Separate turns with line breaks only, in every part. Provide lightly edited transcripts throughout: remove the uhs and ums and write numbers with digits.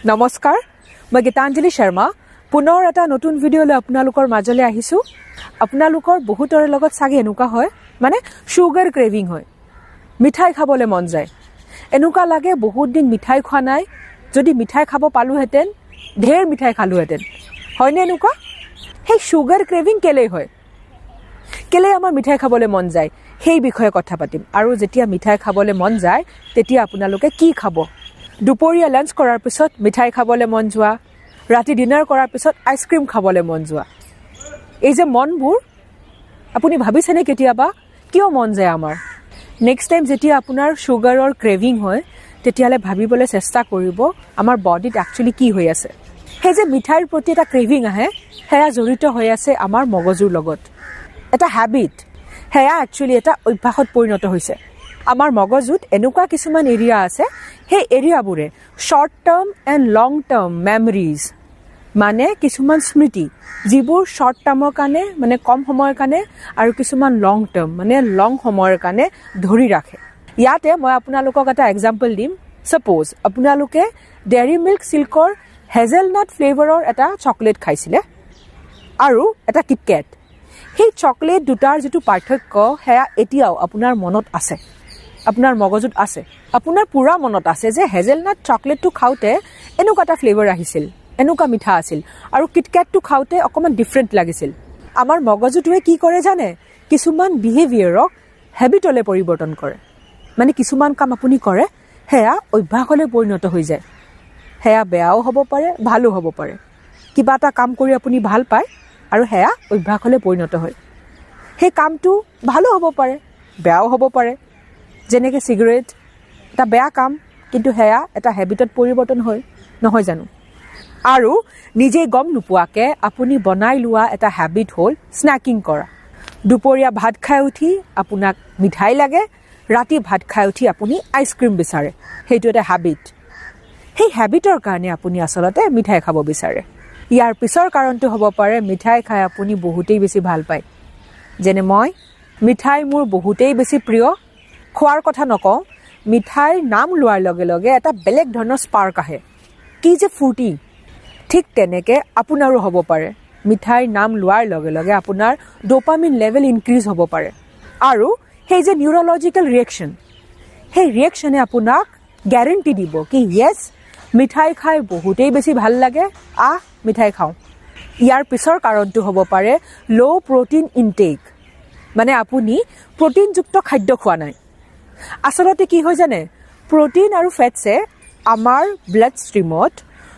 নমস্কাৰ মই গীতাঞ্জলি শৰ্মা পুনৰ এটা নতুন ভিডিঅ'লৈ আপোনালোকৰ মাজলৈ আহিছোঁ আপোনালোকৰ বহুতৰ লগত চাগে এনেকুৱা হয় মানে সুগাৰ ক্ৰেভিং হয় মিঠাই খাবলৈ মন যায় এনেকুৱা লাগে বহুত দিন মিঠাই খোৱা নাই যদি মিঠাই খাব পালোহেঁতেন ঢেৰ মিঠাই খালোহেঁতেন হয়নে এনেকুৱা সেই সুগাৰ ক্ৰেভিং কেলেই হয় কেলে আমাৰ মিঠাই খাবলৈ মন যায় সেই বিষয়ে কথা পাতিম আৰু যেতিয়া মিঠাই খাবলৈ মন যায় তেতিয়া আপোনালোকে কি খাব দুপৰীয়া লাঞ্চ কৰাৰ পিছত মিঠাই খাবলৈ মন যোৱা ৰাতি ডিনাৰ কৰাৰ পিছত আইচক্ৰীম খাবলৈ মন যোৱা এই যে মনবোৰ আপুনি ভাবিছেনে কেতিয়াবা কিয় মন যায় আমাৰ নেক্সট টাইম যেতিয়া আপোনাৰ সুগাৰৰ ক্ৰেভিং হয় তেতিয়ালে ভাবিবলৈ চেষ্টা কৰিব আমাৰ বডিত একচুৱেলি কি হৈ আছে সেই যে মিঠাইৰ প্ৰতি এটা ক্ৰেভিং আহে সেয়া জড়িত হৈ আছে আমাৰ মগজুৰ লগত এটা হেবিট সেয়া একচুৱেলি এটা অভ্যাসত পৰিণত হৈছে আমাৰ মগজুত এনেকুৱা কিছুমান এৰিয়া আছে সেই এৰিয়াবোৰে short term and long term memories মানে কিছুমান স্মৃতি যিবোৰ শৰ্ট টাৰ্মৰ কাৰণে মানে কম সময়ৰ কাৰণে আৰু কিছুমান লং টাৰ্ম মানে লং সময়ৰ কাৰণে ধৰি ৰাখে ইয়াতে মই আপোনালোকক এটা এক্সাম্পল দিম সাপোজ আপোনালোকে ডেইৰী মিল্ক সিল্কৰ হেজেলনাট ফ্লেভাৰৰ এটা চকলেট খাইছিলে আৰু এটা কিটকেট সেই চকলেট দুটাৰ যেটো পাৰ্থক্য হেয়া এতিয়াও আপোনাৰ মনত আছে আপোনাৰ মগজুত আছে আপোনাৰ পুৰা মনত আছে যে হেজেলনাট চকলেটটো খাওঁতে এনেকুৱা এটা ফ্লেভাৰ আহিছিল এনেকুৱা মিঠা আছিল আৰু কিটকেটটো খাওঁতে অকমান ডিফাৰেণ্ট লাগিছিল আমাৰ মগজুটোৱে কি কৰে জানে কিছুমান বিহেভিয়াৰক হেবিটলে পৰিৱৰ্তন কৰে মানে কিছুমান কাম আপুনি কৰে হেয়া অভ্যাসলৈ পৰিণত হৈ যায় হেয়া বেয়াও হ'ব পাৰে ভালো হ'ব পাৰে কিবা এটা কাম কৰি আপুনি ভাল পায় আৰু হেয়া অভ্যাসলৈ পৰিণত হয় সেই কামটো ভালো হ'ব পাৰে বেয়াও হ'ব পাৰে যেনেকৈ সিগাৰেট এটা বেয়া কাম কিন্তু হেয়া এটা হেবিটত পৰিৱৰ্তন হয় নহয় জানো আৰু নিজে গম নোপোৱাকে আপুনি বনাই লোৱা এটা হেবিট হ'ল স্নেকিং কৰা দুপৰীয়া ভাত খাই উঠি আপোনাক মিঠাই লাগে ৰাতি ভাত খাই উঠি আপুনি আইচক্ৰীম বিচাৰে সেইটো এটা হেবিট সেই হেবিটৰ কাৰণে আপুনি আচলতে মিঠাই খাব বিচাৰে ইয়াৰ পিছৰ কাৰণটো হ'ব পাৰে মিঠাই খাই আপুনি বহুতেই বেছি ভাল পায় যেনে মই মিঠাই মোৰ বহুতেই বেছি প্ৰিয় খোৱাৰ কথা নকওঁ মিঠাইৰ নাম লোৱাৰ লগে লগে এটা বেলেগ ধৰণৰ স্পাৰ্ক আহে কি যে ফূৰ্তি ঠিক তেনেকে আপোনাৰো হ'ব পাৰে মিঠাইৰ নাম লোৱাৰ লগে লগে আপোনাৰ ডোপামিন লেভেল ইনক্ৰিজ হ'ব পাৰে আৰু সেই যে নিউৰলজিকেল ৰিয়েকশ্যন সেই ৰিয়েকশ্যনে আপোনাক গ্যাৰেণ্টি দিব কি ইয়েছ মিঠাই খাই বহুতেই বেছি ভাল লাগে মিঠাই খাওঁ ইয়াৰ পিছৰ কাৰণটো হ'ব পাৰে লো প্ৰটিন ইনটেক মানে আপুনি প্ৰটিনযুক্ত খাদ্য খোৱা নাই আচলতে কি হয় জানে প্ৰটিন আৰু ফেটছে আমাৰ ব্লাড ষ্ট্ৰীমত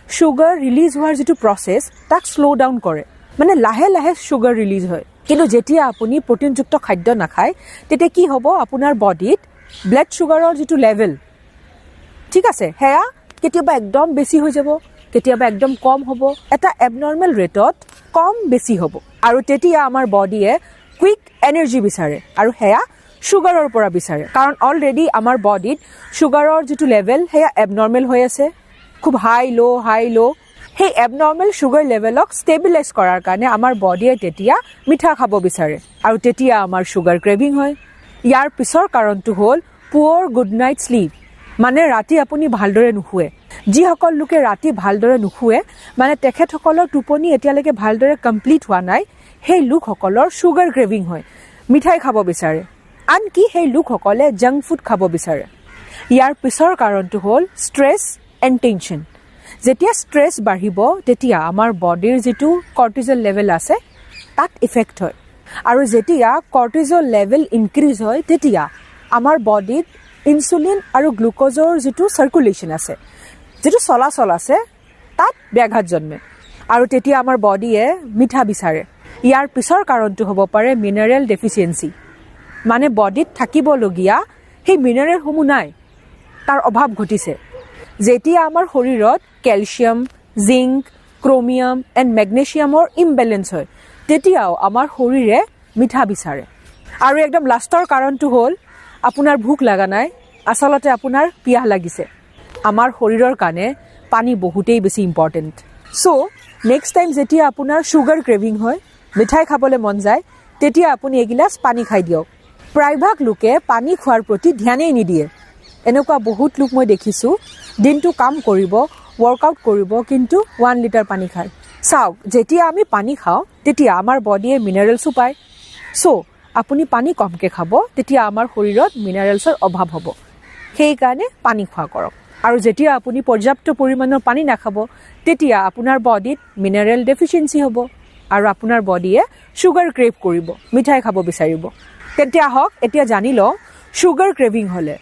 সুগাৰ ৰিলিজ হোৱাৰ যেটো প্ৰসেস তাক স্লো ডাউন কৰে মানে লাহে লাহে সুগাৰ ৰিলিজ হয় কিন্তু যেতিয়া আপুনি প্ৰটিনযুক্ত খাদ্য নাখায় তেতিয়া কি হ'ব আপোনাৰ বডিত ব্লাড সুগাৰৰ যেটো লেভেল ঠিক আছে হেয়া কেতিয়াবা একদম বেছি হৈ যাব কেতিয়াবা একদম কম হ'ব এটা এবনৰ্মেল ৰেটত কম বেছি হ'ব আৰু তেতিয়া আমাৰ বডিয়ে কুইক এনাৰ্জি বিচাৰে আৰু হেয়া সুগাৰৰ পৰা বিচাৰে কাৰণ অলৰেডি আমাৰ বডিত সুগাৰৰ যেটো লেভেল হেয়া এবনৰ্মেল হৈ আছে খুব হাই লো সেই এবনৰ্মেল সুগাৰ লেভেলক ষ্টেবিলাইজ কৰাৰ কাৰণে আমাৰ বডিয়ে তেতিয়া মিঠা খাব বিচাৰে আৰু তেতিয়া আমাৰ সুগাৰ ক্ৰেভিং হয় ইয়াৰ পিছৰ কাৰণটো হ'ল পুৱাৰ গুড নাইট স্লিপ মানে ৰাতি আপুনি ভালদৰে নুশুৱে যিসকল লোকে ৰাতি ভালদৰে নুশুৱে মানে তেখেতসকলৰ টোপনি এতিয়ালৈকে ভালদৰে কমপ্লিট হোৱা নাই সেই লোকসকলৰ সুগাৰ ক্ৰেভিং হয় মিঠাই খাব বিচাৰে আনকি সেই লোকসকলে জাংক ফুড খাব বিচাৰে ইয়াৰ পিছৰ কাৰণটো হ'ল ষ্ট্ৰেছ এণ্ড টেনশ্যন যেতিয়া ষ্ট্ৰেছ বাঢ়িব তেতিয়া আমাৰ বডিৰ যেটো কৰ্টিজল লেভেল আছে তাত ইফেক্ট হয় আৰু যেতিয়া কৰ্টিজল লেভেল ইনক্ৰিজ হয় তেতিয়া আমাৰ বডিত ইনসুলিন আৰু গ্লুকোজৰ যেটো সাৰ্কুলেশ্যন আছে যেটো চলাচল আছে তাত ব্যাঘাত জন্মে আৰু তেতিয়া আমাৰ বডিয়ে মিঠা বিচাৰে ইয়াৰ পিছৰ কাৰণটো হ'ব পাৰে মিনাৰেল ডেফিচিয়েঞ্চি মানে বডিত থাকিবলগীয়া সেই মিনাৰেলসমূহ নাই তাৰ অভাৱ ঘটিছে যেতিয়া আমাৰ শৰীৰত ক্যালচিয়াম জিংক ক্ৰোমিয়াম এণ্ড মেগনেছিয়ামৰ ইমবেলেন্স হয় তেতিয়াও আমাৰ শৰীৰে মিঠা বিচাৰে আৰু একদম লাষ্টৰ কাৰণটো হ'ল আপোনাৰ ভোক লাগা নাই আচলতে আপোনাৰ পিয়াহ লাগিছে আমাৰ শৰীৰৰ কাৰণে পানী বহুতেই বেছি ইম্পৰ্টেন্ট সো নেক্সট টাইম যেতিয়া আপোনাৰ সুগাৰ ক্ৰেভিং হয় মিঠাই খাবলৈ মন যায় তেতিয়া আপুনি এগিলাস পানী খাই দিয়ক প্ৰায়ভাগ লোকে পানী খোৱাৰ প্ৰতি ধ্যানেই নিদিয়ে এনেকুৱা বহুত লোক মই দেখিছো দিনটো কাম কৰিব ৱৰ্কআউট কৰিব কিন্তু 1 লিটাৰ পানী খায় চাওক যেতিয়া আমি পানী খাওঁ তেতিয়া আমাৰ বডিয়ে মিনাৰেলছো পায় সো আপুনি পানী কমকে খাব তেতিয়া আমাৰ শৰীৰত মিনাৰেলছৰ অভাৱ হ'ব সেই কাৰণে পানী খোৱা কৰক আৰু যেতিয়া আপুনি পৰ্যাপ্ত পৰিমাণৰ পানী নাখাব তেতিয়া আপোনাৰ বডিত মিনাৰেল ডেফিচিয়েন্সি হ'ব আৰু আপোনাৰ বডিয়ে সুগাৰ ক্ৰেভ কৰিব মিঠাই খাব বিচাৰিব তেতিয়া হওক এতিয়া জানি লওঁ সুগাৰ ক্ৰেভিং হলে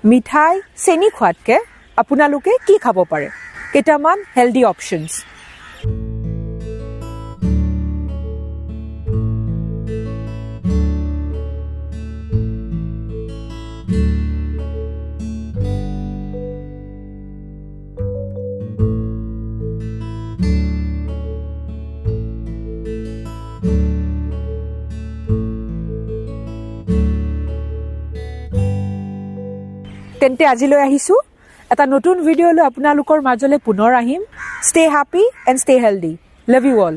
মিঠাই চেনি খোৱাতকে আপোনালোকে কি খাব পাৰে কেইটামান হেলদি অপচনছ তেন্তে আজিলৈ আহিছো এটা নতুন ভিডিঅ লৈ আপোনালোকৰ মাজলৈ পুনৰ আহিম stay happy and stay healthy love you all